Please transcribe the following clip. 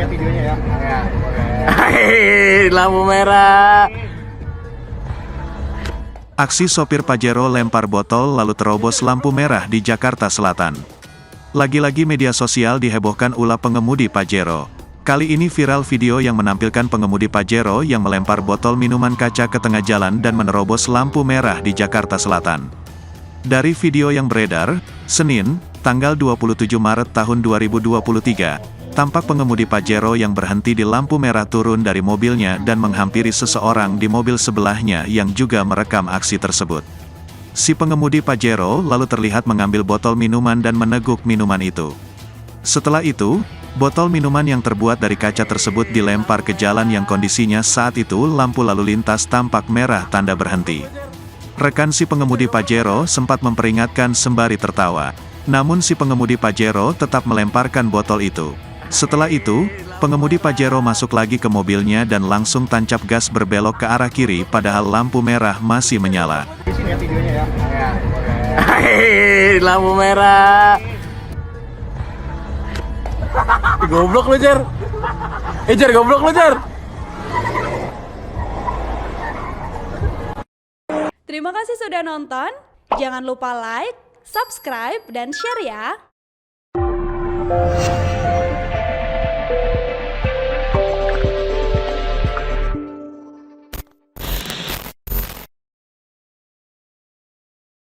lihat videonya ya. Lampu merah. Aksi sopir Pajero lempar botol lalu terobos lampu merah di Jakarta Selatan. Lagi-lagi media sosial dihebohkan ulah pengemudi Pajero. Kali ini viral video yang menampilkan pengemudi Pajero yang melempar botol minuman kaca ke tengah jalan dan menerobos lampu merah di Jakarta Selatan. Dari video yang beredar, Senin, tanggal 27 Maret tahun 2023, tampak pengemudi Pajero yang berhenti di lampu merah turun dari mobilnya dan menghampiri seseorang di mobil sebelahnya yang juga merekam aksi tersebut. Si pengemudi Pajero lalu terlihat mengambil botol minuman dan meneguk minuman itu. Setelah itu, botol minuman yang terbuat dari kaca tersebut dilempar ke jalan yang kondisinya saat itu lampu lalu lintas tampak merah tanda berhenti. Rekan si pengemudi Pajero sempat memperingatkan sembari tertawa. Namun si pengemudi Pajero tetap melemparkan botol itu. Setelah itu, pengemudi Pajero masuk lagi ke mobilnya dan langsung tancap gas berbelok ke arah kiri padahal lampu merah masih menyala. Di sini ya videonya ya. Lampu merah. Goblok lu, Jar. Jar, goblok lu, Jar. Terima kasih sudah nonton. Jangan lupa like, subscribe, dan share ya.